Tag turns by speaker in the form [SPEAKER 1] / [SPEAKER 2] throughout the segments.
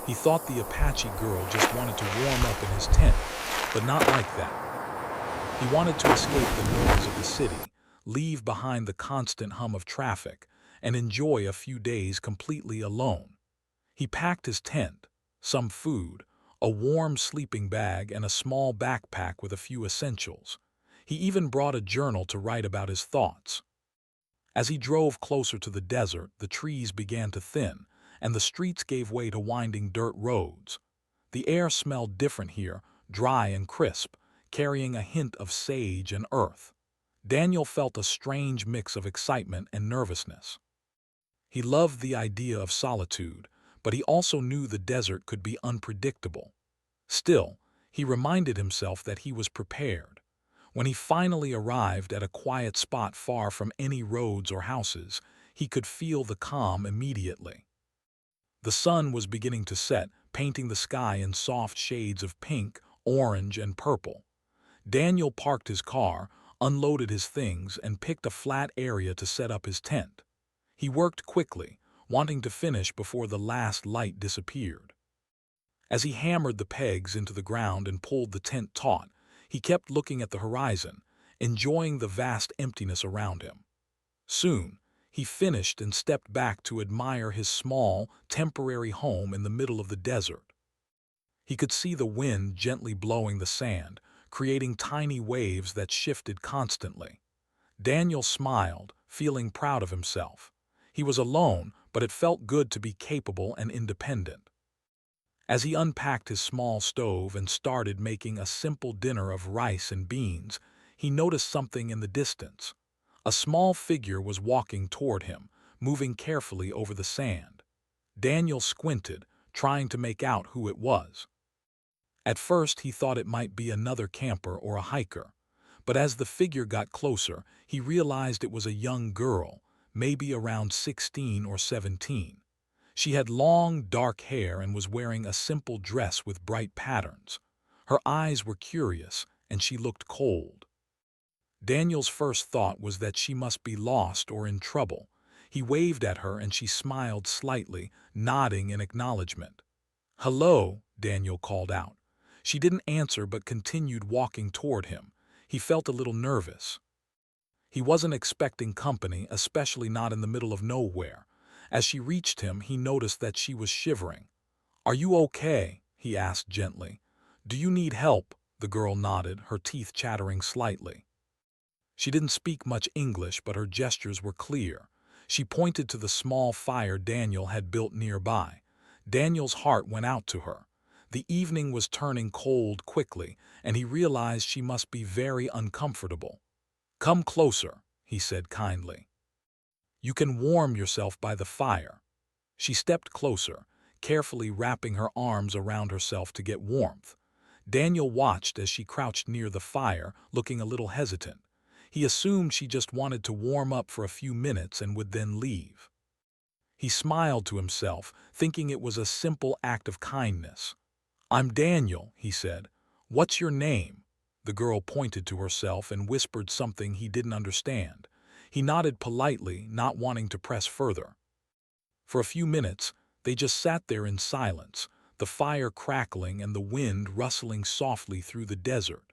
[SPEAKER 1] He thought the Apache girl just wanted to warm up in his tent, but not like that. He wanted to escape the noise of the city, leave behind the constant hum of traffic, and enjoy a few days completely alone. He packed his tent, some food, a warm sleeping bag, and a small backpack with a few essentials. He even brought a journal to write about his thoughts. As he drove closer to the desert, the trees began to thin, and the streets gave way to winding dirt roads. The air smelled different here, dry and crisp, carrying a hint of sage and earth. Daniel felt a strange mix of excitement and nervousness. He loved the idea of solitude, but he also knew the desert could be unpredictable. Still, he reminded himself that he was prepared. When he finally arrived at a quiet spot far from any roads or houses, he could feel the calm immediately. The sun was beginning to set, painting the sky in soft shades of pink, orange, and purple. Daniel parked his car, unloaded his things, and picked a flat area to set up his tent. He worked quickly, wanting to finish before the last light disappeared. As he hammered the pegs into the ground and pulled the tent taut, he kept looking at the horizon, enjoying the vast emptiness around him. Soon, he finished and stepped back to admire his small, temporary home in the middle of the desert. He could see the wind gently blowing the sand, creating tiny waves that shifted constantly. Daniel smiled, feeling proud of himself. He was alone, but it felt good to be capable and independent. As he unpacked his small stove and started making a simple dinner of rice and beans, he noticed something in the distance. A small figure was walking toward him, moving carefully over the sand. Daniel squinted, trying to make out who it was. At first he thought it might be another camper or a hiker, but as the figure got closer, he realized it was a young girl, maybe around 16 or 17. She had long, dark hair and was wearing a simple dress with bright patterns. Her eyes were curious, and she looked cold. Daniel's first thought was that she must be lost or in trouble. He waved at her and she smiled slightly, nodding in acknowledgement. "Hello," Daniel called out. She didn't answer but continued walking toward him. He felt a little nervous. He wasn't expecting company, especially not in the middle of nowhere. As she reached him, he noticed that she was shivering. "Are you okay?" he asked gently. "Do you need help?" The girl nodded, her teeth chattering slightly. She didn't speak much English, but her gestures were clear. She pointed to the small fire Daniel had built nearby. Daniel's heart went out to her. The evening was turning cold quickly, and he realized she must be very uncomfortable. "Come closer," he said kindly. "You can warm yourself by the fire." She stepped closer, carefully wrapping her arms around herself to get warmth. Daniel watched as she crouched near the fire, looking a little hesitant. He assumed she just wanted to warm up for a few minutes and would then leave. He smiled to himself, thinking it was a simple act of kindness. "I'm Daniel," he said. "What's your name?" The girl pointed to herself and whispered something he didn't understand. He nodded politely, not wanting to press further. For a few minutes, they just sat there in silence, the fire crackling and the wind rustling softly through the desert.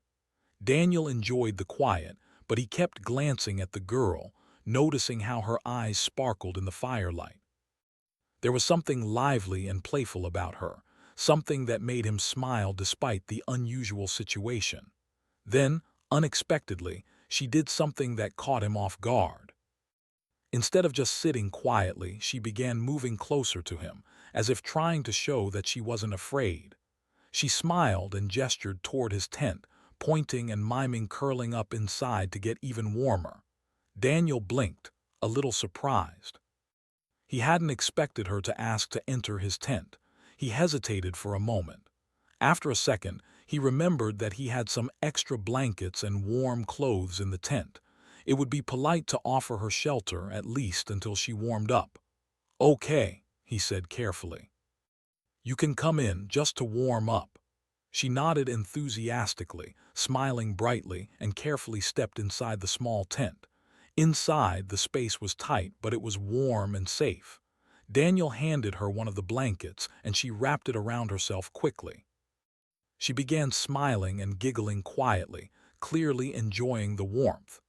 [SPEAKER 1] Daniel enjoyed the quiet, but he kept glancing at the girl, noticing how her eyes sparkled in the firelight. There was something lively and playful about her, something that made him smile despite the unusual situation. Then, unexpectedly, she did something that caught him off guard. Instead of just sitting quietly, she began moving closer to him, as if trying to show that she wasn't afraid. She smiled and gestured toward his tent, pointing and miming curling up inside to get even warmer. Daniel blinked, a little surprised. He hadn't expected her to ask to enter his tent. He hesitated for a moment. After a second, he remembered that he had some extra blankets and warm clothes in the tent. It would be polite to offer her shelter, at least until she warmed up. "Okay," he said carefully. "You can come in just to warm up." She nodded enthusiastically, smiling brightly, and carefully stepped inside the small tent. Inside, the space was tight, but it was warm and safe. Daniel handed her one of the blankets, and she wrapped it around herself quickly. She began smiling and giggling quietly, clearly enjoying the warmth.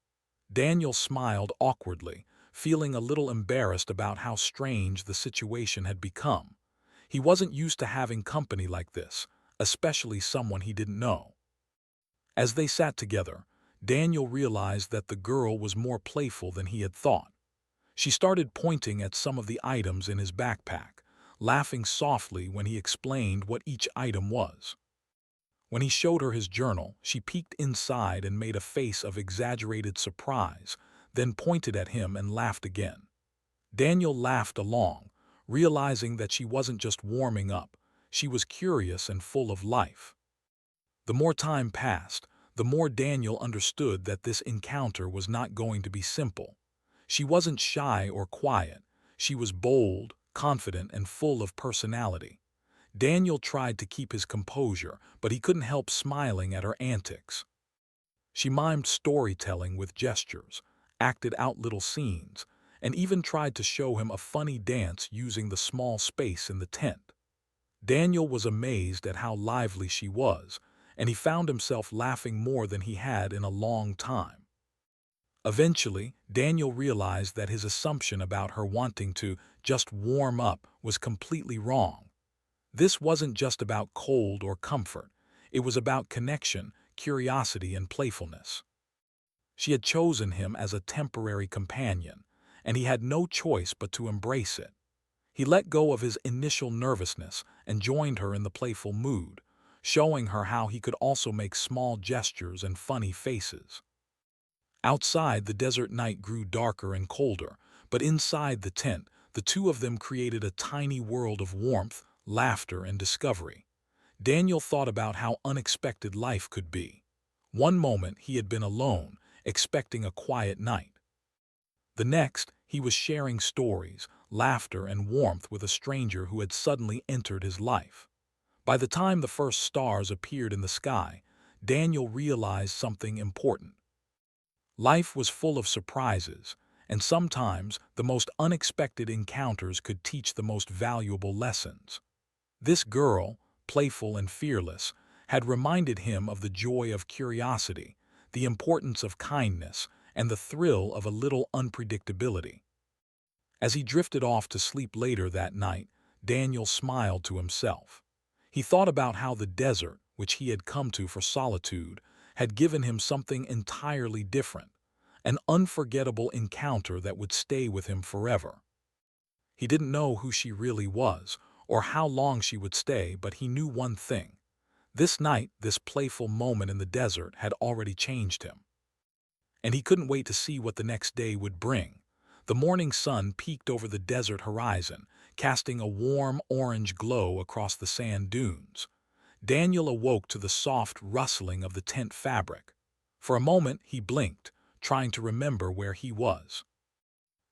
[SPEAKER 1] Daniel smiled awkwardly, feeling a little embarrassed about how strange the situation had become. He wasn't used to having company like this, especially someone he didn't know. As they sat together, Daniel realized that the girl was more playful than he had thought. She started pointing at some of the items in his backpack, laughing softly when he explained what each item was. When he showed her his journal, she peeked inside and made a face of exaggerated surprise, then pointed at him and laughed again. Daniel laughed along, realizing that she wasn't just warming up, she was curious and full of life. The more time passed, the more Daniel understood that this encounter was not going to be simple. She wasn't shy or quiet. She was bold, confident, and full of personality. Daniel tried to keep his composure, but he couldn't help smiling at her antics. She mimed storytelling with gestures, acted out little scenes, and even tried to show him a funny dance using the small space in the tent. Daniel was amazed at how lively she was, and he found himself laughing more than he had in a long time. Eventually, Daniel realized that his assumption about her wanting to just warm up was completely wrong. This wasn't just about cold or comfort. It was about connection, curiosity, and playfulness. She had chosen him as a temporary companion, and he had no choice but to embrace it. He let go of his initial nervousness and joined her in the playful mood, showing her how he could also make small gestures and funny faces. Outside, the desert night grew darker and colder, but inside the tent, the two of them created a tiny world of warmth, laughter, and discovery. Daniel thought about how unexpected life could be. One moment he had been alone, expecting a quiet night. The next, he was sharing stories, laughter, and warmth with a stranger who had suddenly entered his life. By the time the first stars appeared in the sky, Daniel realized something important. Life was full of surprises, and sometimes the most unexpected encounters could teach the most valuable lessons. This girl, playful and fearless, had reminded him of the joy of curiosity, the importance of kindness, and the thrill of a little unpredictability. As he drifted off to sleep later that night, Daniel smiled to himself. He thought about how the desert, which he had come to for solitude, had given him something entirely different, an unforgettable encounter that would stay with him forever. He didn't know who she really was, or how long she would stay, but he knew one thing. This night, this playful moment in the desert had already changed him. And he couldn't wait to see what the next day would bring. The morning sun peeked over the desert horizon, casting a warm orange glow across the sand dunes. Daniel awoke to the soft rustling of the tent fabric. For a moment he blinked, trying to remember where he was.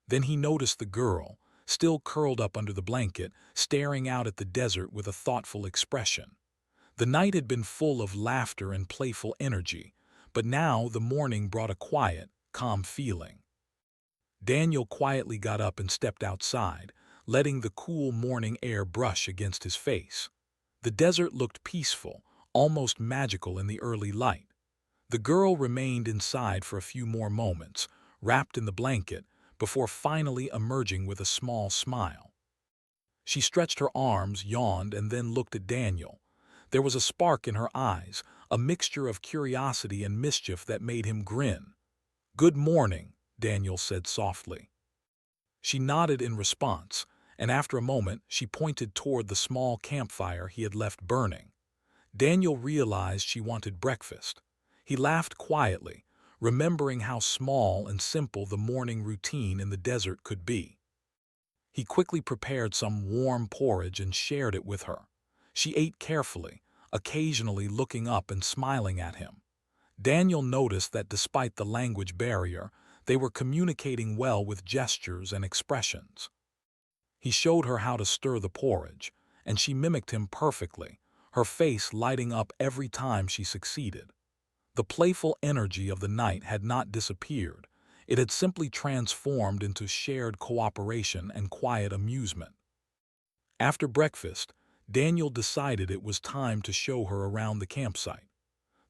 [SPEAKER 1] Then he noticed the girl, still curled up under the blanket, staring out at the desert with a thoughtful expression. The night had been full of laughter and playful energy, but now the morning brought a quiet, calm feeling. Daniel quietly got up and stepped outside, letting the cool morning air brush against his face. The desert looked peaceful, almost magical in the early light. The girl remained inside for a few more moments, wrapped in the blanket, before finally emerging with a small smile. She stretched her arms, yawned, and then looked at Daniel. There was a spark in her eyes, a mixture of curiosity and mischief that made him grin. "Good morning," Daniel said softly. She nodded in response, and after a moment she pointed toward the small campfire he had left burning. Daniel realized she wanted breakfast. He laughed quietly, remembering how small and simple the morning routine in the desert could be. He quickly prepared some warm porridge and shared it with her. She ate carefully, occasionally looking up and smiling at him. Daniel noticed that despite the language barrier, they were communicating well with gestures and expressions. He showed her how to stir the porridge, and she mimicked him perfectly, her face lighting up every time she succeeded. The playful energy of the night had not disappeared. It had simply transformed into shared cooperation and quiet amusement. After breakfast, Daniel decided it was time to show her around the campsite.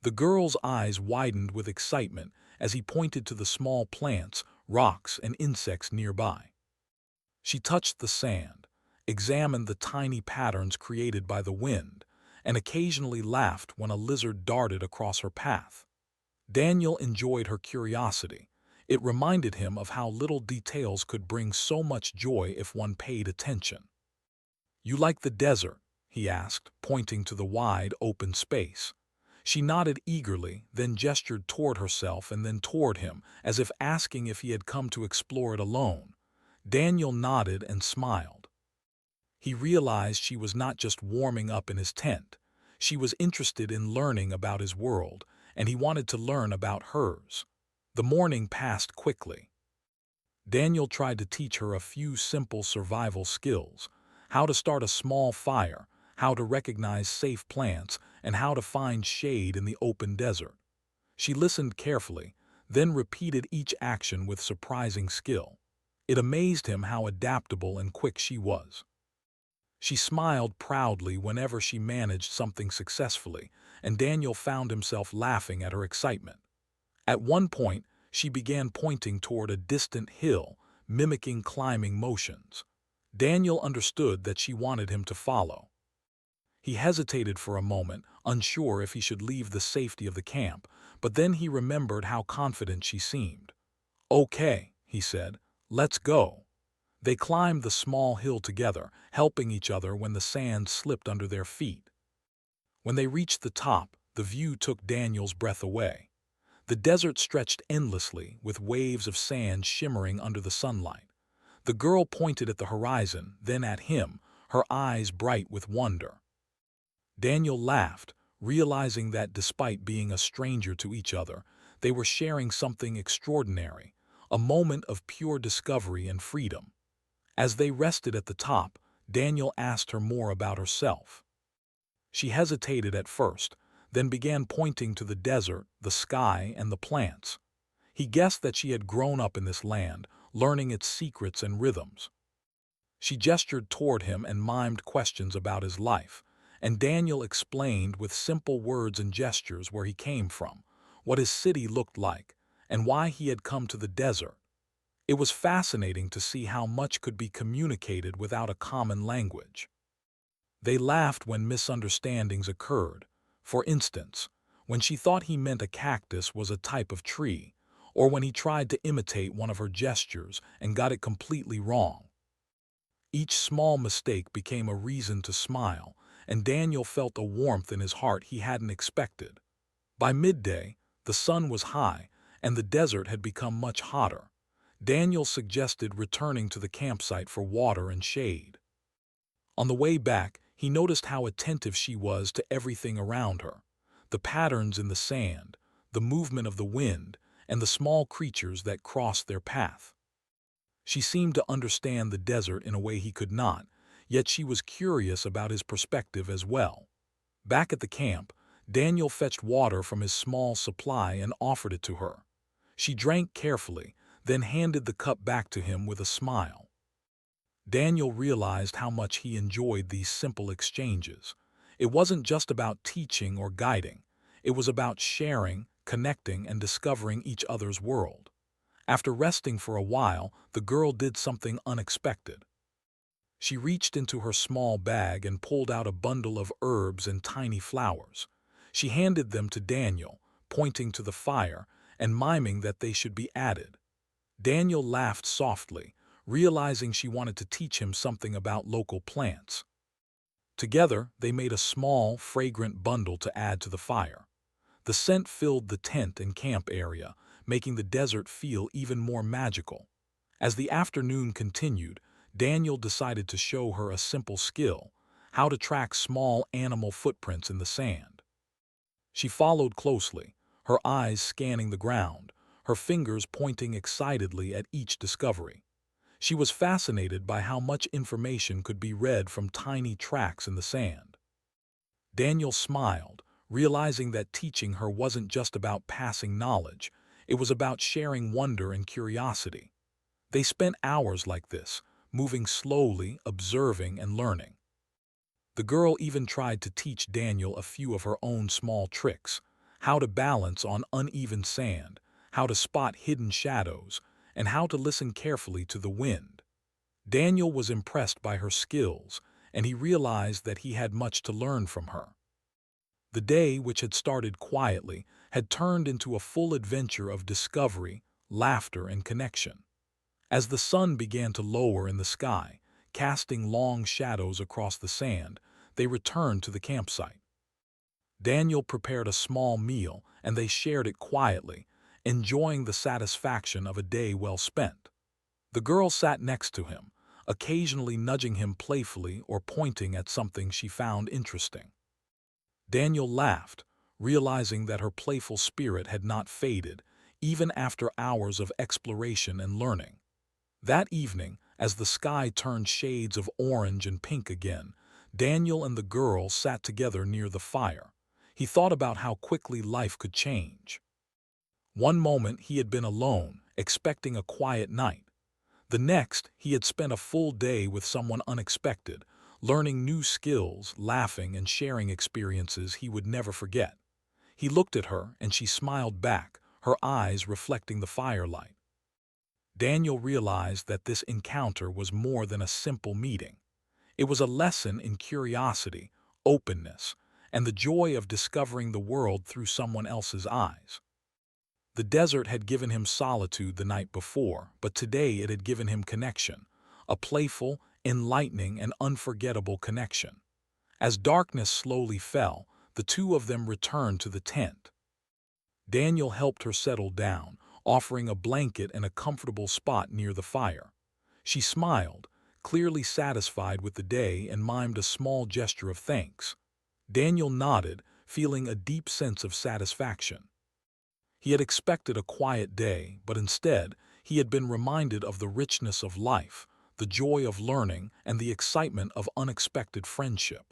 [SPEAKER 1] The girl's eyes widened with excitement as he pointed to the small plants, rocks, and insects nearby. She touched the sand, examined the tiny patterns created by the wind, and occasionally laughed when a lizard darted across her path. Daniel enjoyed her curiosity. It reminded him of how little details could bring so much joy if one paid attention. "You like the desert?" he asked, pointing to the wide, open space. She nodded eagerly, then gestured toward herself and then toward him, as if asking if he had come to explore it alone. Daniel nodded and smiled. He realized she was not just warming up in his tent. She was interested in learning about his world, and he wanted to learn about hers. The morning passed quickly. Daniel tried to teach her a few simple survival skills: how to start a small fire, how to recognize safe plants, and how to find shade in the open desert. She listened carefully, then repeated each action with surprising skill. It amazed him how adaptable and quick she was. She smiled proudly whenever she managed something successfully, and Daniel found himself laughing at her excitement. At one point, she began pointing toward a distant hill, mimicking climbing motions. Daniel understood that she wanted him to follow. He hesitated for a moment, unsure if he should leave the safety of the camp, but then he remembered how confident she seemed. "Okay," he said, "let's go." They climbed the small hill together, helping each other when the sand slipped under their feet. When they reached the top, the view took Daniel's breath away. The desert stretched endlessly, with waves of sand shimmering under the sunlight. The girl pointed at the horizon, then at him, her eyes bright with wonder. Daniel laughed, realizing that despite being a stranger to each other, they were sharing something extraordinary, a moment of pure discovery and freedom. As they rested at the top, Daniel asked her more about herself. She hesitated at first, then began pointing to the desert, the sky, and the plants. He guessed that she had grown up in this land, learning its secrets and rhythms. She gestured toward him and mimed questions about his life, and Daniel explained with simple words and gestures where he came from, what his city looked like, and why he had come to the desert. It was fascinating to see how much could be communicated without a common language. They laughed when misunderstandings occurred. For instance, when she thought he meant a cactus was a type of tree, or when he tried to imitate one of her gestures and got it completely wrong. Each small mistake became a reason to smile, and Daniel felt a warmth in his heart he hadn't expected. By midday, the sun was high, and the desert had become much hotter. Daniel suggested returning to the campsite for water and shade. On the way back, he noticed how attentive she was to everything around her: the patterns in the sand, the movement of the wind, and the small creatures that crossed their path. She seemed to understand the desert in a way he could not, yet she was curious about his perspective as well. Back at the camp, Daniel fetched water from his small supply and offered it to her. She drank carefully, then handed the cup back to him with a smile. Daniel realized how much he enjoyed these simple exchanges. It wasn't just about teaching or guiding. It was about sharing, connecting, and discovering each other's world. After resting for a while, the girl did something unexpected. She reached into her small bag and pulled out a bundle of herbs and tiny flowers. She handed them to Daniel, pointing to the fire and miming that they should be added. Daniel laughed softly, realizing she wanted to teach him something about local plants. Together, they made a small, fragrant bundle to add to the fire. The scent filled the tent and camp area, making the desert feel even more magical. As the afternoon continued, Daniel decided to show her a simple skill: how to track small animal footprints in the sand. She followed closely, her eyes scanning the ground, her fingers pointing excitedly at each discovery. She was fascinated by how much information could be read from tiny tracks in the sand. Daniel smiled, realizing that teaching her wasn't just about passing knowledge, it was about sharing wonder and curiosity. They spent hours like this, moving slowly, observing, and learning. The girl even tried to teach Daniel a few of her own small tricks: how to balance on uneven sand, how to spot hidden shadows, and how to listen carefully to the wind. Daniel was impressed by her skills, and he realized that he had much to learn from her. The day, which had started quietly, had turned into a full adventure of discovery, laughter, and connection. As the sun began to lower in the sky, casting long shadows across the sand, they returned to the campsite. Daniel prepared a small meal, and they shared it quietly, enjoying the satisfaction of a day well spent. The girl sat next to him, occasionally nudging him playfully or pointing at something she found interesting. Daniel laughed, realizing that her playful spirit had not faded, even after hours of exploration and learning. That evening, as the sky turned shades of orange and pink again, Daniel and the girl sat together near the fire. He thought about how quickly life could change. One moment he had been alone, expecting a quiet night. The next, he had spent a full day with someone unexpected, learning new skills, laughing, and sharing experiences he would never forget. He looked at her, and she smiled back, her eyes reflecting the firelight. Daniel realized that this encounter was more than a simple meeting. It was a lesson in curiosity, openness, and the joy of discovering the world through someone else's eyes. The desert had given him solitude the night before, but today it had given him connection, a playful, enlightening, and unforgettable connection. As darkness slowly fell, the two of them returned to the tent. Daniel helped her settle down, offering a blanket and a comfortable spot near the fire. She smiled, clearly satisfied with the day, and mimed a small gesture of thanks. Daniel nodded, feeling a deep sense of satisfaction. He had expected a quiet day, but instead, he had been reminded of the richness of life, the joy of learning, and the excitement of unexpected friendship.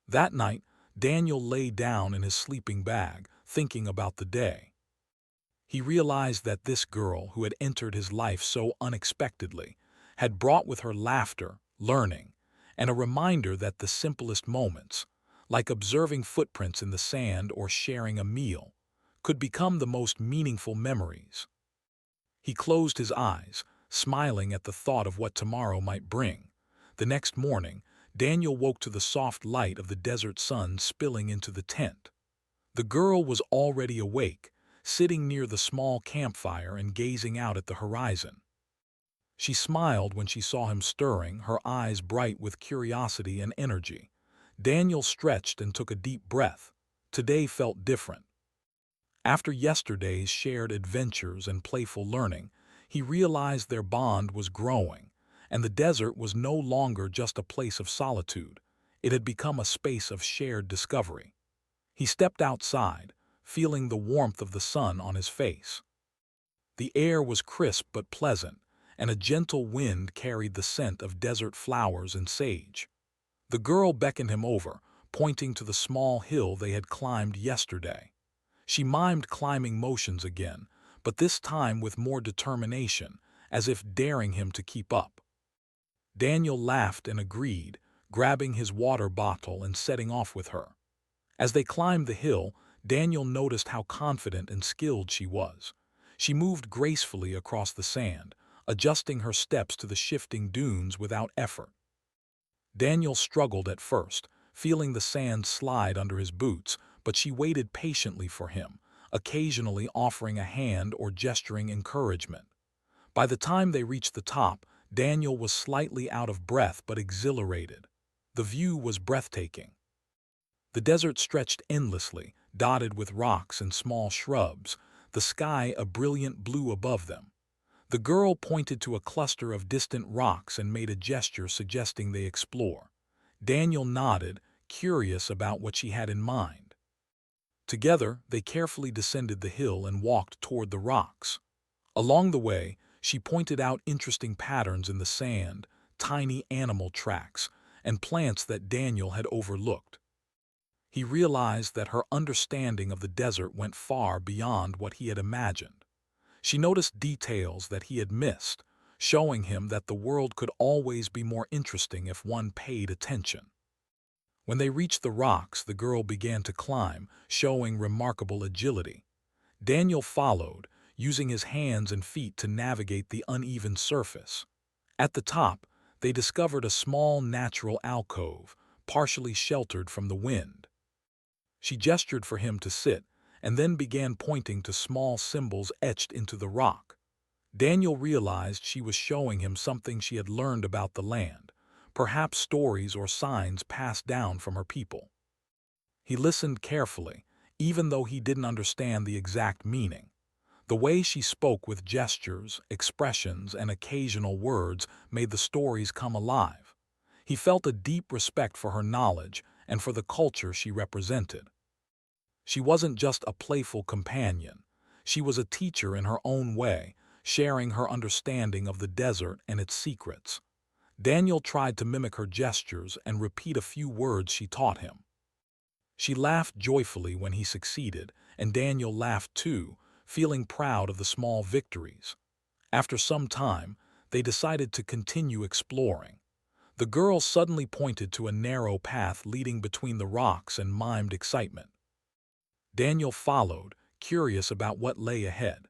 [SPEAKER 1] That night, Daniel lay down in his sleeping bag, thinking about the day. He realized that this girl, who had entered his life so unexpectedly, had brought with her laughter, learning, and a reminder that the simplest moments, like observing footprints in the sand or sharing a meal, could become the most meaningful memories. He closed his eyes, smiling at the thought of what tomorrow might bring. The next morning, Daniel woke to the soft light of the desert sun spilling into the tent. The girl was already awake, sitting near the small campfire and gazing out at the horizon. She smiled when she saw him stirring, her eyes bright with curiosity and energy. Daniel stretched and took a deep breath. Today felt different. After yesterday's shared adventures and playful learning, he realized their bond was growing, and the desert was no longer just a place of solitude. It had become a space of shared discovery. He stepped outside, feeling the warmth of the sun on his face. The air was crisp but pleasant, and a gentle wind carried the scent of desert flowers and sage. The girl beckoned him over, pointing to the small hill they had climbed yesterday. She mimed climbing motions again, but this time with more determination, as if daring him to keep up. Daniel laughed and agreed, grabbing his water bottle and setting off with her. As they climbed the hill, Daniel noticed how confident and skilled she was. She moved gracefully across the sand, adjusting her steps to the shifting dunes without effort. Daniel struggled at first, feeling the sand slide under his boots, but she waited patiently for him, occasionally offering a hand or gesturing encouragement. By the time they reached the top, Daniel was slightly out of breath but exhilarated. The view was breathtaking. The desert stretched endlessly, dotted with rocks and small shrubs, the sky a brilliant blue above them. The girl pointed to a cluster of distant rocks and made a gesture suggesting they explore. Daniel nodded, curious about what she had in mind. Together, they carefully descended the hill and walked toward the rocks. Along the way, she pointed out interesting patterns in the sand, tiny animal tracks, and plants that Daniel had overlooked. He realized that her understanding of the desert went far beyond what he had imagined. She noticed details that he had missed, showing him that the world could always be more interesting if one paid attention. When they reached the rocks, the girl began to climb, showing remarkable agility. Daniel followed, using his hands and feet to navigate the uneven surface. At the top, they discovered a small natural alcove, partially sheltered from the wind. She gestured for him to sit, and then began pointing to small symbols etched into the rock. Daniel realized she was showing him something she had learned about the land, perhaps stories or signs passed down from her people. He listened carefully, even though he didn't understand the exact meaning. The way she spoke with gestures, expressions, and occasional words made the stories come alive. He felt a deep respect for her knowledge and for the culture she represented. She wasn't just a playful companion. She was a teacher in her own way, sharing her understanding of the desert and its secrets. Daniel tried to mimic her gestures and repeat a few words she taught him. She laughed joyfully when he succeeded, and Daniel laughed too, feeling proud of the small victories. After some time, they decided to continue exploring. The girl suddenly pointed to a narrow path leading between the rocks and mimed excitement. Daniel followed, curious about what lay ahead.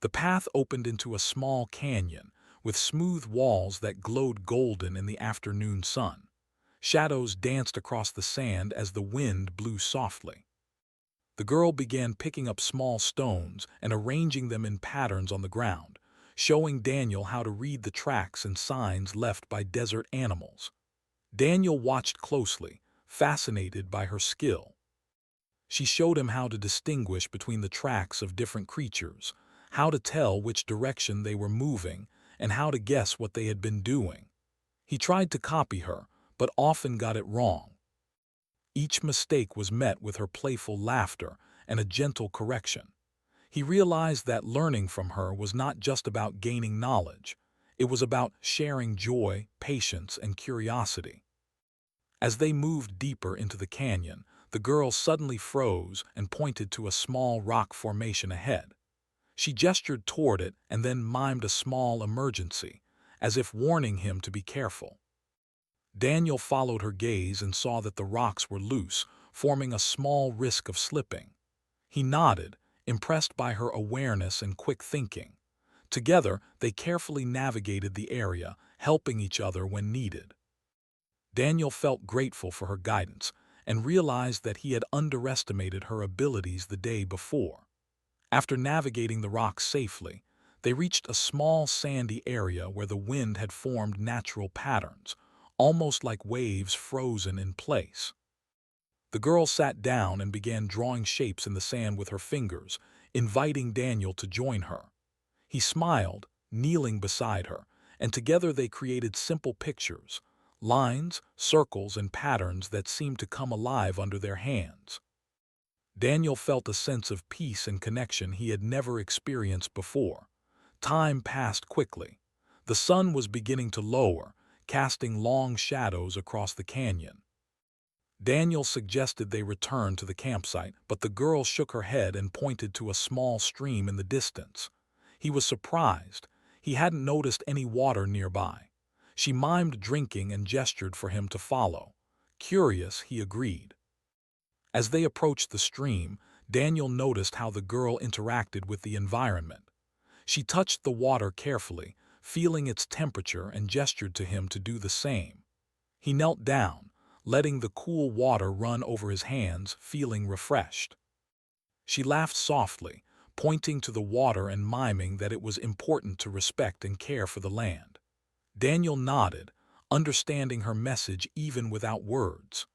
[SPEAKER 1] The path opened into a small canyon, with smooth walls that glowed golden in the afternoon sun. Shadows danced across the sand as the wind blew softly. The girl began picking up small stones and arranging them in patterns on the ground, showing Daniel how to read the tracks and signs left by desert animals. Daniel watched closely, fascinated by her skill. She showed him how to distinguish between the tracks of different creatures, how to tell which direction they were moving, and how to guess what they had been doing. He tried to copy her, but often got it wrong. Each mistake was met with her playful laughter and a gentle correction. He realized that learning from her was not just about gaining knowledge. It was about sharing joy, patience, and curiosity. As they moved deeper into the canyon, the girl suddenly froze and pointed to a small rock formation ahead. She gestured toward it and then mimed a small emergency, as if warning him to be careful. Daniel followed her gaze and saw that the rocks were loose, forming a small risk of slipping. He nodded, impressed by her awareness and quick thinking. Together, they carefully navigated the area, helping each other when needed. Daniel felt grateful for her guidance and realized that he had underestimated her abilities the day before. After navigating the rocks safely, they reached a small sandy area where the wind had formed natural patterns, almost like waves frozen in place. The girl sat down and began drawing shapes in the sand with her fingers, inviting Daniel to join her. He smiled, kneeling beside her, and together they created simple pictures, lines, circles, and patterns that seemed to come alive under their hands. Daniel felt a sense of peace and connection he had never experienced before. Time passed quickly. The sun was beginning to lower, casting long shadows across the canyon. Daniel suggested they return to the campsite, but the girl shook her head and pointed to a small stream in the distance. He was surprised. He hadn't noticed any water nearby. She mimed drinking and gestured for him to follow. Curious, he agreed. As they approached the stream, Daniel noticed how the girl interacted with the environment. She touched the water carefully, feeling its temperature, and gestured to him to do the same. He knelt down, letting the cool water run over his hands, feeling refreshed. She laughed softly, pointing to the water and miming that it was important to respect and care for the land. Daniel nodded, understanding her message even without words.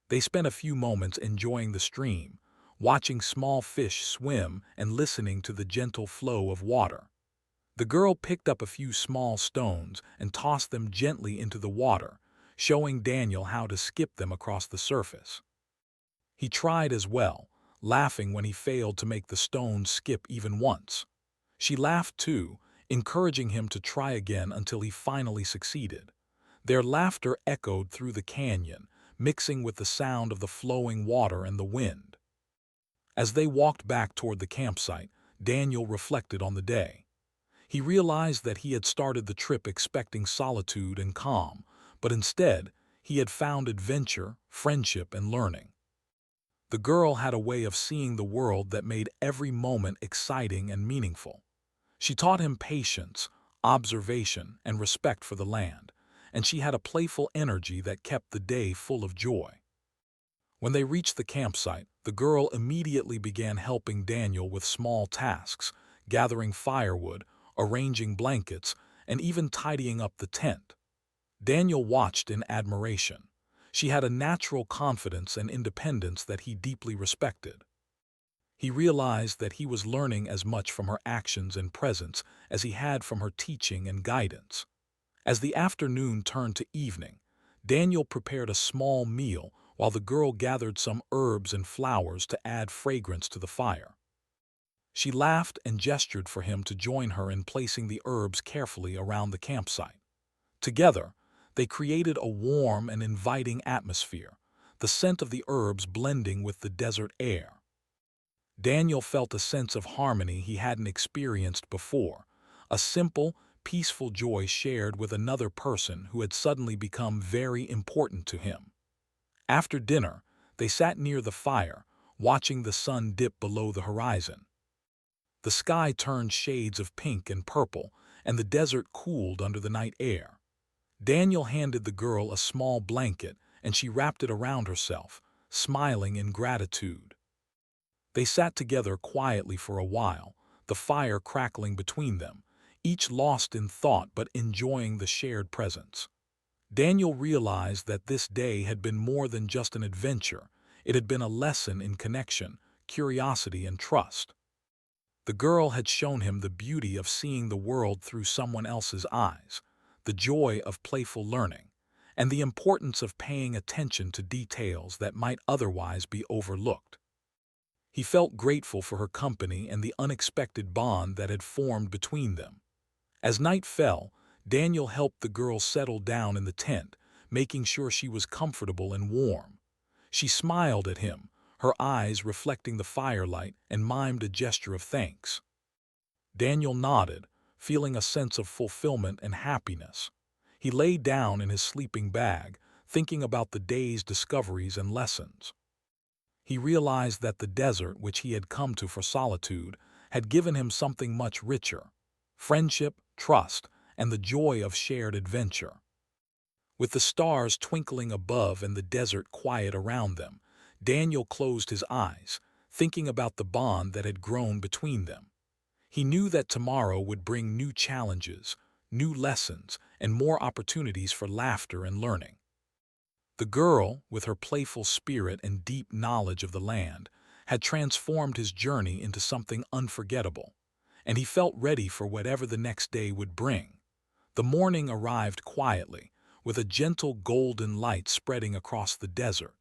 [SPEAKER 1] They spent a few moments enjoying the stream, watching small fish swim and listening to the gentle flow of water. The girl picked up a few small stones and tossed them gently into the water, showing Daniel how to skip them across the surface. He tried as well, laughing when he failed to make the stones skip even once. She laughed too, encouraging him to try again until he finally succeeded. Their laughter echoed through the canyon, mixing with the sound of the flowing water and the wind. As they walked back toward the campsite, Daniel reflected on the day. He realized that he had started the trip expecting solitude and calm, but instead, he had found adventure, friendship, and learning. The girl had a way of seeing the world that made every moment exciting and meaningful. She taught him patience, observation, and respect for the land, and she had a playful energy that kept the day full of joy. When they reached the campsite, the girl immediately began helping Daniel with small tasks, gathering firewood, arranging blankets, and even tidying up the tent. Daniel watched in admiration. She had a natural confidence and independence that he deeply respected. He realized that he was learning as much from her actions and presence as he had from her teaching and guidance. As the afternoon turned to evening, Daniel prepared a small meal while the girl gathered some herbs and flowers to add fragrance to the fire. She laughed and gestured for him to join her in placing the herbs carefully around the campsite. Together, they created a warm and inviting atmosphere, the scent of the herbs blending with the desert air. Daniel felt a sense of harmony he hadn't experienced before, a simple, peaceful joy shared with another person who had suddenly become very important to him. After dinner, they sat near the fire, watching the sun dip below the horizon. The sky turned shades of pink and purple, and the desert cooled under the night air. Daniel handed the girl a small blanket, and she wrapped it around herself, smiling in gratitude. They sat together quietly for a while, the fire crackling between them, each lost in thought but enjoying the shared presence. Daniel realized that this day had been more than just an adventure. It had been a lesson in connection, curiosity, and trust. The girl had shown him the beauty of seeing the world through someone else's eyes, the joy of playful learning, and the importance of paying attention to details that might otherwise be overlooked. He felt grateful for her company and the unexpected bond that had formed between them. As night fell, Daniel helped the girl settle down in the tent, making sure she was comfortable and warm. She smiled at him, her eyes reflecting the firelight, and mimed a gesture of thanks. Daniel nodded, feeling a sense of fulfillment and happiness. He lay down in his sleeping bag, thinking about the day's discoveries and lessons. He realized that the desert, which he had come to for solitude, had given him something much richer: friendship, trust, and the joy of shared adventure. With the stars twinkling above and the desert quiet around them, Daniel closed his eyes, thinking about the bond that had grown between them. He knew that tomorrow would bring new challenges, new lessons, and more opportunities for laughter and learning. The girl, with her playful spirit and deep knowledge of the land, had transformed his journey into something unforgettable, and he felt ready for whatever the next day would bring. The morning arrived quietly, with a gentle golden light spreading across the desert.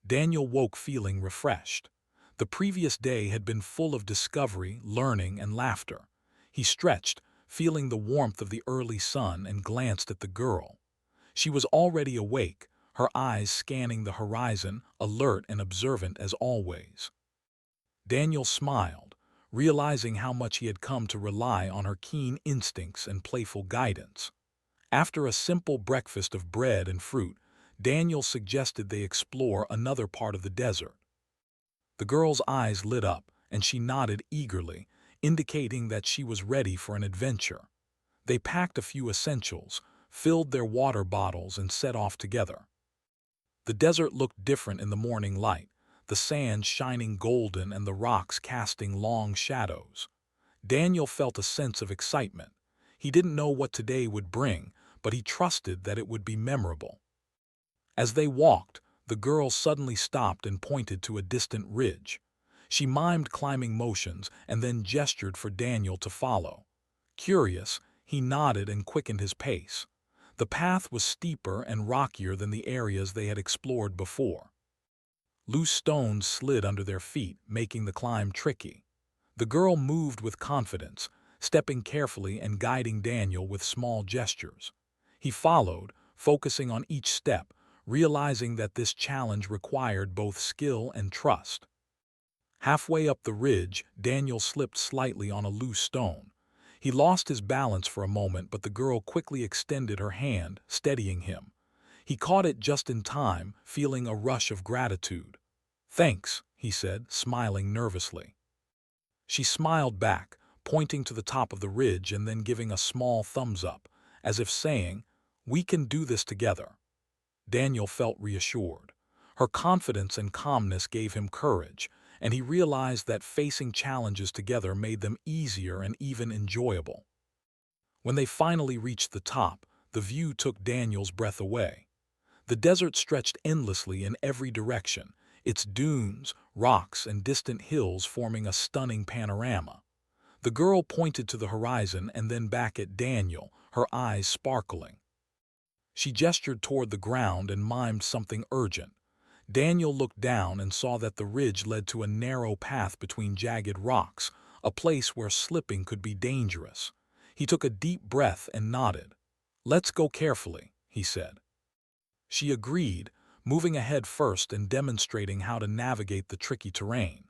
[SPEAKER 1] Daniel woke feeling refreshed. The previous day had been full of discovery, learning, and laughter. He stretched, feeling the warmth of the early sun, and glanced at the girl. She was already awake, her eyes scanning the horizon, alert and observant as always. Daniel smiled, realizing how much he had come to rely on her keen instincts and playful guidance. After a simple breakfast of bread and fruit, Daniel suggested they explore another part of the desert. The girl's eyes lit up, and she nodded eagerly, indicating that she was ready for an adventure. They packed a few essentials, filled their water bottles, and set off together. The desert looked different in the morning light, the sand shining golden and the rocks casting long shadows. Daniel felt a sense of excitement. He didn't know what today would bring, but he trusted that it would be memorable. As they walked, the girl suddenly stopped and pointed to a distant ridge. She mimed climbing motions and then gestured for Daniel to follow. Curious, he nodded and quickened his pace. The path was steeper and rockier than the areas they had explored before. Loose stones slid under their feet, making the climb tricky. The girl moved with confidence, stepping carefully and guiding Daniel with small gestures. He followed, focusing on each step, realizing that this challenge required both skill and trust. Halfway up the ridge, Daniel slipped slightly on a loose stone. He lost his balance for a moment, but the girl quickly extended her hand, steadying him. He caught it just in time, feeling a rush of gratitude. "Thanks," he said, smiling nervously. She smiled back, pointing to the top of the ridge and then giving a small thumbs up, as if saying, "We can do this together." Daniel felt reassured. Her confidence and calmness gave him courage, and he realized that facing challenges together made them easier and even enjoyable. When they finally reached the top, the view took Daniel's breath away. The desert stretched endlessly in every direction, its dunes, rocks, and distant hills forming a stunning panorama. The girl pointed to the horizon and then back at Daniel, her eyes sparkling. She gestured toward the ground and mimed something urgent. Daniel looked down and saw that the ridge led to a narrow path between jagged rocks, a place where slipping could be dangerous. He took a deep breath and nodded. "Let's go carefully," he said. She agreed, moving ahead first and demonstrating how to navigate the tricky terrain.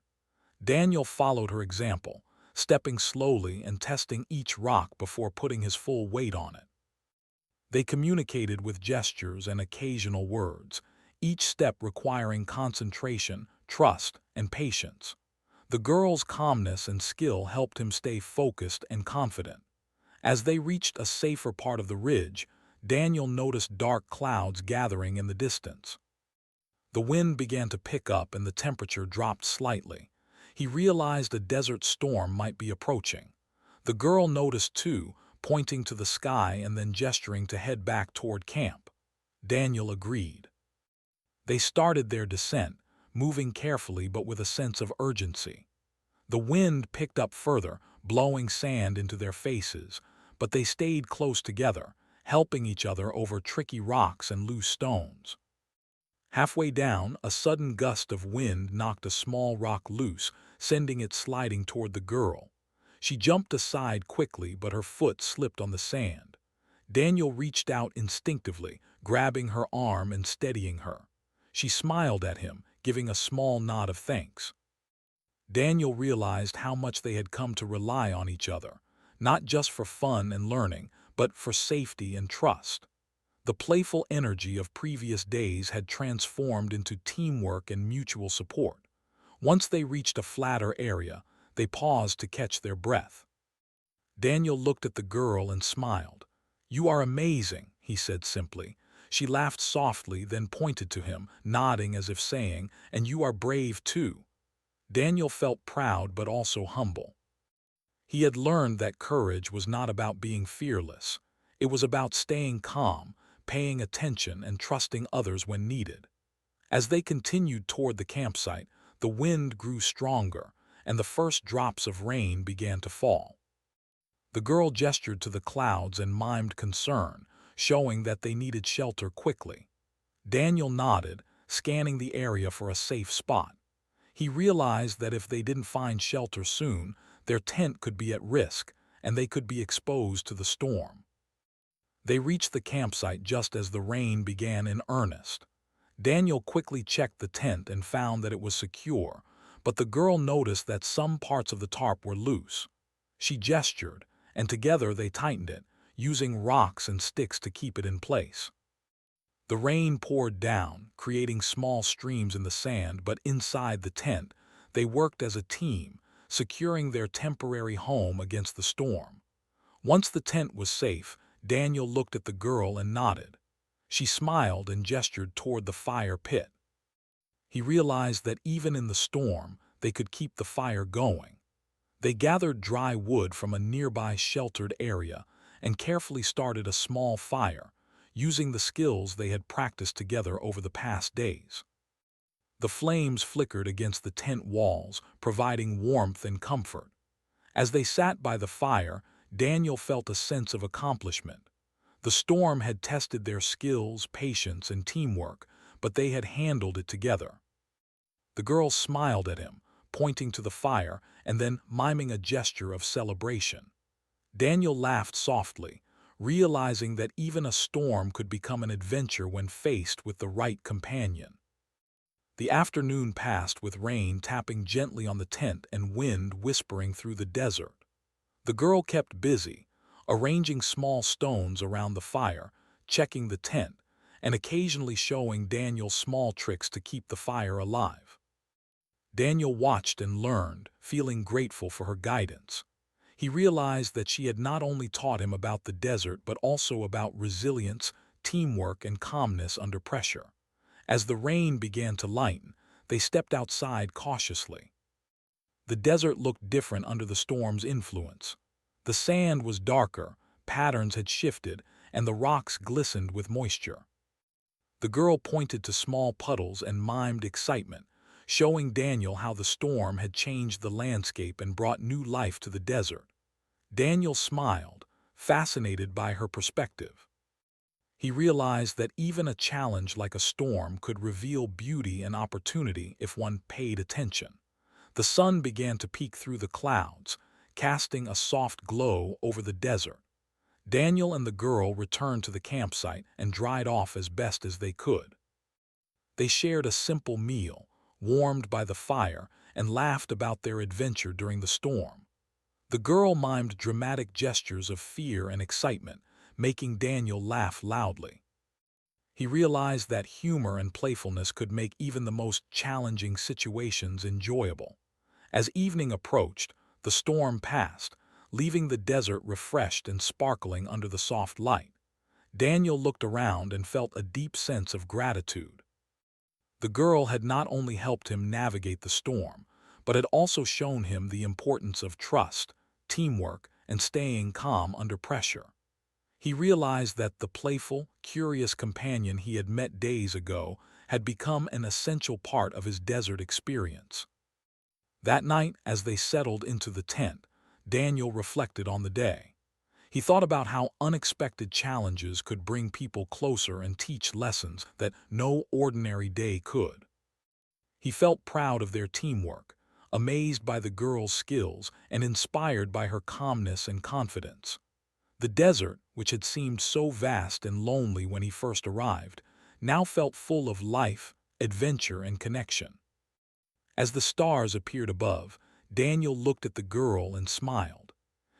[SPEAKER 1] Daniel followed her example, stepping slowly and testing each rock before putting his full weight on it. They communicated with gestures and occasional words, each step requiring concentration, trust, and patience. The girl's calmness and skill helped him stay focused and confident. As they reached a safer part of the ridge, Daniel noticed dark clouds gathering in the distance. The wind began to pick up and the temperature dropped slightly. He realized a desert storm might be approaching. The girl noticed too, pointing to the sky and then gesturing to head back toward camp. Daniel agreed. They started their descent, moving carefully but with a sense of urgency. The wind picked up further, blowing sand into their faces, but they stayed close together, helping each other over tricky rocks and loose stones. Halfway down, a sudden gust of wind knocked a small rock loose, sending it sliding toward the girl. She jumped aside quickly, but her foot slipped on the sand. Daniel reached out instinctively, grabbing her arm and steadying her. She smiled at him, giving a small nod of thanks. Daniel realized how much they had come to rely on each other, not just for fun and learning, but for safety and trust. The playful energy of previous days had transformed into teamwork and mutual support. Once they reached a flatter area, they paused to catch their breath. Daniel looked at the girl and smiled. "You are amazing," he said simply. She laughed softly, then pointed to him, nodding as if saying, "And you are brave too." Daniel felt proud but also humble. He had learned that courage was not about being fearless. It was about staying calm, paying attention, and trusting others when needed. As they continued toward the campsite, the wind grew stronger, and the first drops of rain began to fall. The girl gestured to the clouds and mimed concern, showing that they needed shelter quickly. Daniel nodded, scanning the area for a safe spot. He realized that if they didn't find shelter soon, their tent could be at risk, and they could be exposed to the storm. They reached the campsite just as the rain began in earnest. Daniel quickly checked the tent and found that it was secure, but the girl noticed that some parts of the tarp were loose. She gestured, and together they tightened it, using rocks and sticks to keep it in place. The rain poured down, creating small streams in the sand, but inside the tent, they worked as a team, securing their temporary home against the storm. Once the tent was safe, Daniel looked at the girl and nodded. She smiled and gestured toward the fire pit. He realized that even in the storm, they could keep the fire going. They gathered dry wood from a nearby sheltered area and carefully started a small fire, using the skills they had practiced together over the past days. The flames flickered against the tent walls, providing warmth and comfort. As they sat by the fire, Daniel felt a sense of accomplishment. The storm had tested their skills, patience, and teamwork, but they had handled it together. The girl smiled at him, pointing to the fire and then miming a gesture of celebration. Daniel laughed softly, realizing that even a storm could become an adventure when faced with the right companion. The afternoon passed with rain tapping gently on the tent and wind whispering through the desert. The girl kept busy, arranging small stones around the fire, checking the tent, and occasionally showing Daniel small tricks to keep the fire alive. Daniel watched and learned, feeling grateful for her guidance. He realized that she had not only taught him about the desert but also about resilience, teamwork, and calmness under pressure. As the rain began to lighten, they stepped outside cautiously. The desert looked different under the storm's influence. The sand was darker, patterns had shifted, and the rocks glistened with moisture. The girl pointed to small puddles and mimed excitement, showing Daniel how the storm had changed the landscape and brought new life to the desert. Daniel smiled, fascinated by her perspective. He realized that even a challenge like a storm could reveal beauty and opportunity if one paid attention. The sun began to peek through the clouds, casting a soft glow over the desert. Daniel and the girl returned to the campsite and dried off as best as they could. They shared a simple meal, warmed by the fire, and laughed about their adventure during the storm. The girl mimed dramatic gestures of fear and excitement, making Daniel laugh loudly. He realized that humor and playfulness could make even the most challenging situations enjoyable. As evening approached, the storm passed, leaving the desert refreshed and sparkling under the soft light. Daniel looked around and felt a deep sense of gratitude. The girl had not only helped him navigate the storm, but had also shown him the importance of trust, teamwork, and staying calm under pressure. He realized that the playful, curious companion he had met days ago had become an essential part of his desert experience. That night, as they settled into the tent, Daniel reflected on the day. He thought about how unexpected challenges could bring people closer and teach lessons that no ordinary day could. He felt proud of their teamwork, amazed by the girl's skills, and inspired by her calmness and confidence. The desert, which had seemed so vast and lonely when he first arrived, now felt full of life, adventure, and connection. As the stars appeared above, Daniel looked at the girl and smiled.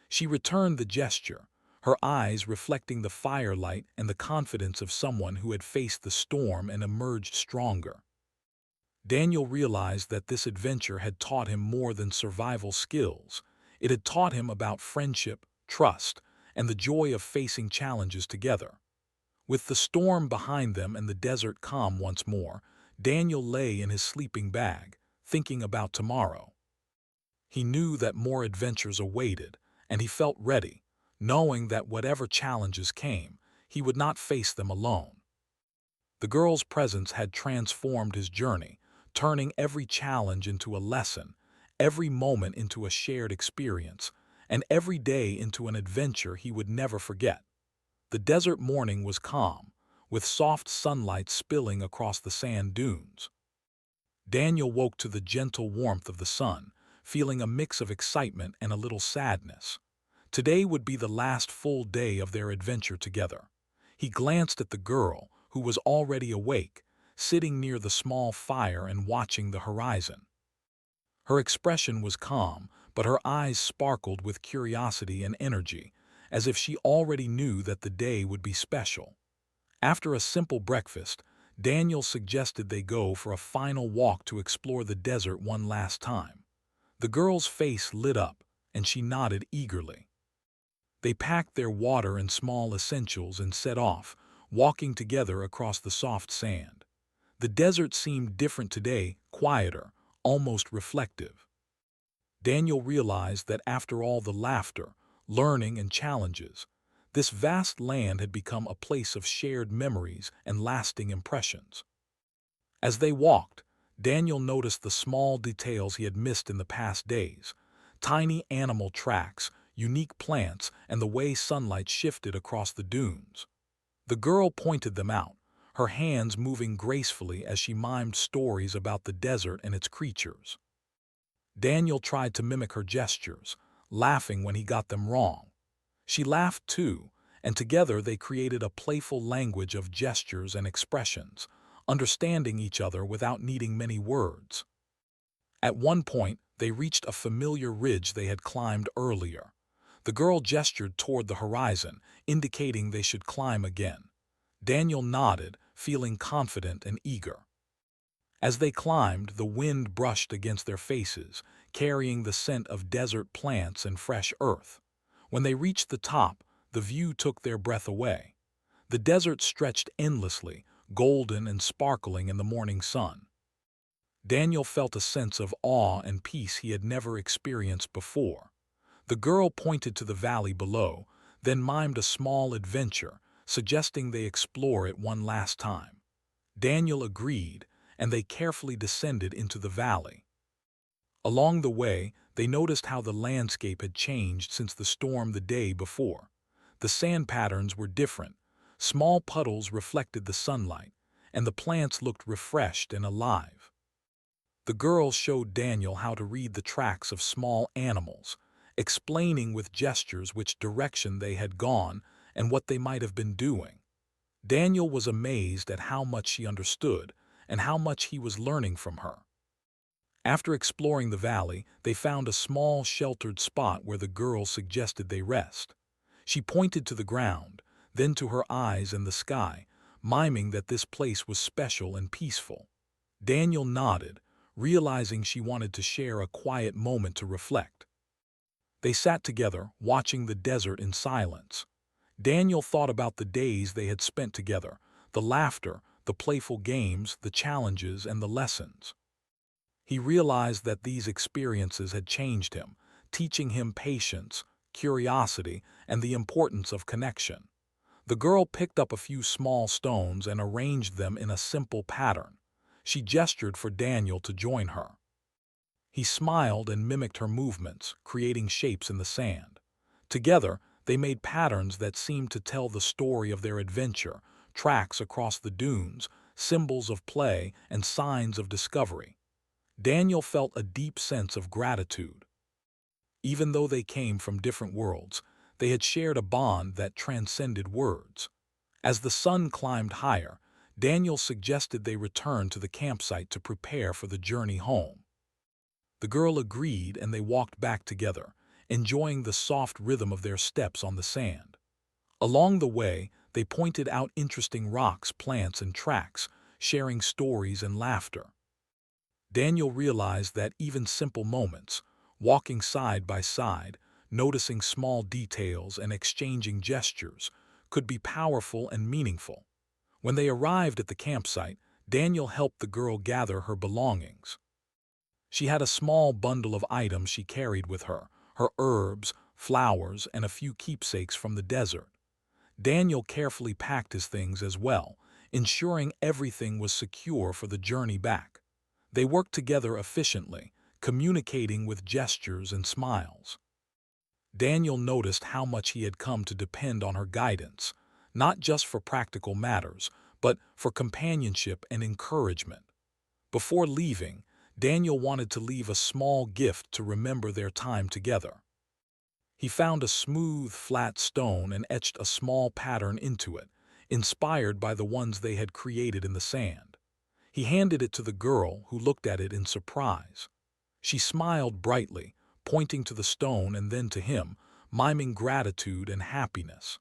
[SPEAKER 1] She returned the gesture, her eyes reflecting the firelight and the confidence of someone who had faced the storm and emerged stronger. Daniel realized that this adventure had taught him more than survival skills. It had taught him about friendship, trust, and the joy of facing challenges together. With the storm behind them and the desert calm once more, Daniel lay in his sleeping bag, thinking about tomorrow. He knew that more adventures awaited, and he felt ready, knowing that whatever challenges came, he would not face them alone. The girl's presence had transformed his journey, turning every challenge into a lesson, every moment into a shared experience, and every day into an adventure he would never forget. The desert morning was calm, with soft sunlight spilling across the sand dunes. Daniel woke to the gentle warmth of the sun, feeling a mix of excitement and a little sadness. Today would be the last full day of their adventure together. He glanced at the girl, who was already awake, sitting near the small fire and watching the horizon. Her expression was calm, but her eyes sparkled with curiosity and energy, as if she already knew that the day would be special. After a simple breakfast, Daniel suggested they go for a final walk to explore the desert one last time. The girl's face lit up, and she nodded eagerly. They packed their water and small essentials and set off, walking together across the soft sand. The desert seemed different today, quieter, almost reflective. Daniel realized that after all the laughter, learning, and challenges, this vast land had become a place of shared memories and lasting impressions. As they walked, Daniel noticed the small details he had missed in the past days: tiny animal tracks, unique plants, and the way sunlight shifted across the dunes. The girl pointed them out, her hands moving gracefully as she mimed stories about the desert and its creatures. Daniel tried to mimic her gestures, laughing when he got them wrong. She laughed too, and together they created a playful language of gestures and expressions, understanding each other without needing many words. At one point, they reached a familiar ridge they had climbed earlier. The girl gestured toward the horizon, indicating they should climb again. Daniel nodded, feeling confident and eager. As they climbed, the wind brushed against their faces, carrying the scent of desert plants and fresh earth. When they reached the top, the view took their breath away. The desert stretched endlessly, golden and sparkling in the morning sun. Daniel felt a sense of awe and peace he had never experienced before. The girl pointed to the valley below, then mimed a small adventure, suggesting they explore it one last time. Daniel agreed, and they carefully descended into the valley. Along the way, they noticed how the landscape had changed since the storm the day before. The sand patterns were different, small puddles reflected the sunlight, and the plants looked refreshed and alive. The girl showed Daniel how to read the tracks of small animals, explaining with gestures which direction they had gone and what they might have been doing. Daniel was amazed at how much she understood and how much he was learning from her. After exploring the valley, they found a small sheltered spot where the girl suggested they rest. She pointed to the ground, then to her eyes and the sky, miming that this place was special and peaceful. Daniel nodded, realizing she wanted to share a quiet moment to reflect. They sat together, watching the desert in silence. Daniel thought about the days they had spent together, the laughter, the playful games, the challenges, and the lessons. He realized that these experiences had changed him, teaching him patience, curiosity, and the importance of connection. The girl picked up a few small stones and arranged them in a simple pattern. She gestured for Daniel to join her. He smiled and mimicked her movements, creating shapes in the sand. Together, they made patterns that seemed to tell the story of their adventure, tracks across the dunes, symbols of play, and signs of discovery. Daniel felt a deep sense of gratitude. Even though they came from different worlds, they had shared a bond that transcended words. As the sun climbed higher, Daniel suggested they return to the campsite to prepare for the journey home. The girl agreed and they walked back together, enjoying the soft rhythm of their steps on the sand. Along the way, they pointed out interesting rocks, plants, and tracks, sharing stories and laughter. Daniel realized that even simple moments, walking side by side, noticing small details and exchanging gestures, could be powerful and meaningful. When they arrived at the campsite, Daniel helped the girl gather her belongings. She had a small bundle of items she carried with her, her herbs, flowers, and a few keepsakes from the desert. Daniel carefully packed his things as well, ensuring everything was secure for the journey back. They worked together efficiently, communicating with gestures and smiles. Daniel noticed how much he had come to depend on her guidance, not just for practical matters, but for companionship and encouragement. Before leaving, Daniel wanted to leave a small gift to remember their time together. He found a smooth, flat stone and etched a small pattern into it, inspired by the ones they had created in the sand. He handed it to the girl, who looked at it in surprise. She smiled brightly, pointing to the stone and then to him, miming gratitude and happiness.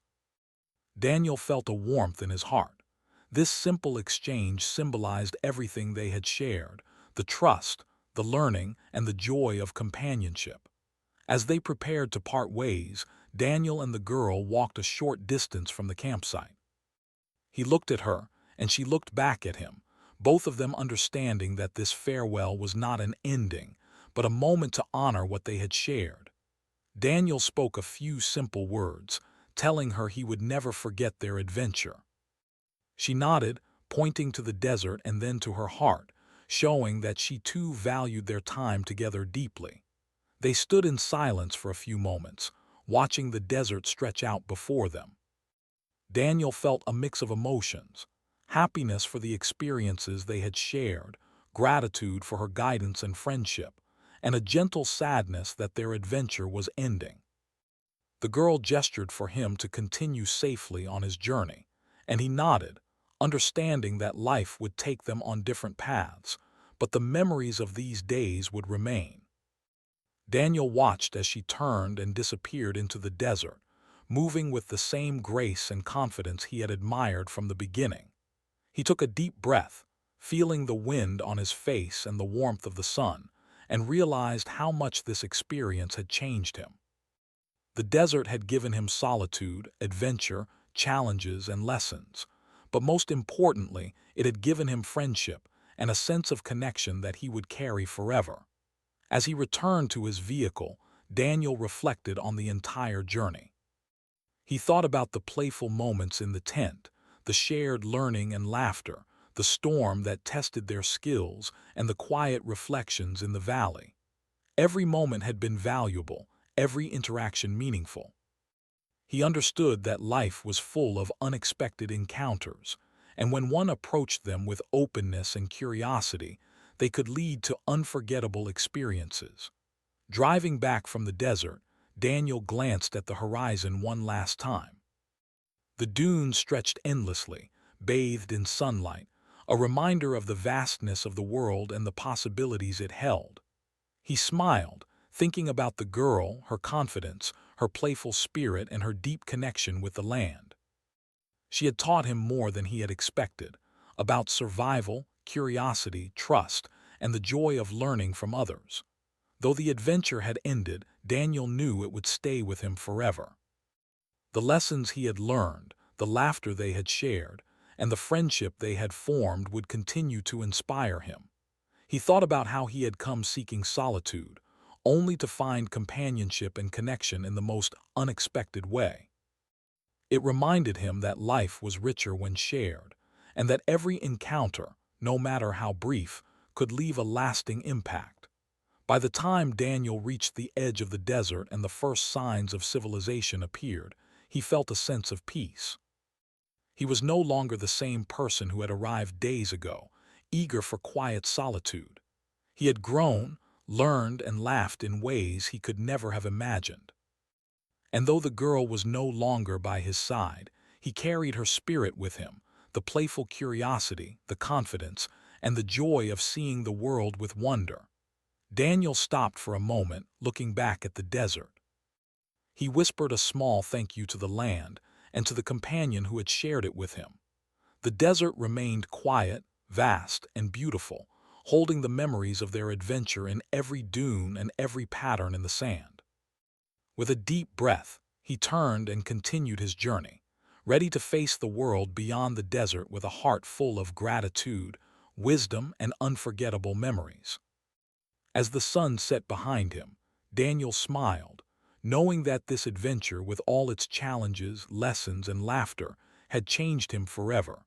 [SPEAKER 1] Daniel felt a warmth in his heart. This simple exchange symbolized everything they had shared: the trust, the learning, and the joy of companionship. As they prepared to part ways, Daniel and the girl walked a short distance from the campsite. He looked at her, and she looked back at him, both of them understanding that this farewell was not an ending, but a moment to honor what they had shared. Daniel spoke a few simple words, telling her he would never forget their adventure. She nodded, pointing to the desert and then to her heart, showing that she too valued their time together deeply. They stood in silence for a few moments, watching the desert stretch out before them. Daniel felt a mix of emotions: happiness for the experiences they had shared, gratitude for her guidance and friendship, and a gentle sadness that their adventure was ending. The girl gestured for him to continue safely on his journey, and he nodded, understanding that life would take them on different paths, but the memories of these days would remain. Daniel watched as she turned and disappeared into the desert, moving with the same grace and confidence he had admired from the beginning. He took a deep breath, feeling the wind on his face and the warmth of the sun, and realized how much this experience had changed him. The desert had given him solitude, adventure, challenges, and lessons, but most importantly, it had given him friendship and a sense of connection that he would carry forever. As he returned to his vehicle, Daniel reflected on the entire journey. He thought about the playful moments in the tent, the shared learning and laughter, the storm that tested their skills, and the quiet reflections in the valley. Every moment had been valuable, every interaction meaningful. He understood that life was full of unexpected encounters, and when one approached them with openness and curiosity, they could lead to unforgettable experiences. Driving back from the desert, Daniel glanced at the horizon one last time. The dunes stretched endlessly, bathed in sunlight, a reminder of the vastness of the world and the possibilities it held. He smiled, thinking about the girl, her confidence, her playful spirit, and her deep connection with the land. She had taught him more than he had expected, about survival, curiosity, trust, and the joy of learning from others. Though the adventure had ended, Daniel knew it would stay with him forever. The lessons he had learned, the laughter they had shared, and the friendship they had formed would continue to inspire him. He thought about how he had come seeking solitude, only to find companionship and connection in the most unexpected way. It reminded him that life was richer when shared, and that every encounter, no matter how brief, could leave a lasting impact. By the time Daniel reached the edge of the desert and the first signs of civilization appeared, he felt a sense of peace. He was no longer the same person who had arrived days ago, eager for quiet solitude. He had grown, learned, and laughed in ways he could never have imagined. And though the girl was no longer by his side, he carried her spirit with him, the playful curiosity, the confidence, and the joy of seeing the world with wonder. Daniel stopped for a moment, looking back at the desert. He whispered a small thank you to the land and to the companion who had shared it with him. The desert remained quiet, vast, and beautiful, holding the memories of their adventure in every dune and every pattern in the sand. With a deep breath, he turned and continued his journey, ready to face the world beyond the desert with a heart full of gratitude, wisdom, and unforgettable memories. As the sun set behind him, Daniel smiled, knowing that this adventure, with all its challenges, lessons, and laughter, had changed him forever.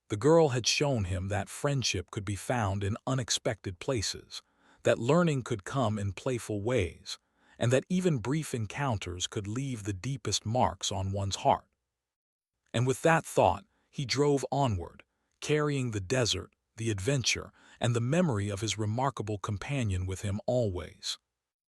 [SPEAKER 1] The girl had shown him that friendship could be found in unexpected places, that learning could come in playful ways, and that even brief encounters could leave the deepest marks on one's heart. And with that thought, he drove onward, carrying the desert, the adventure, and the memory of his remarkable companion with him always.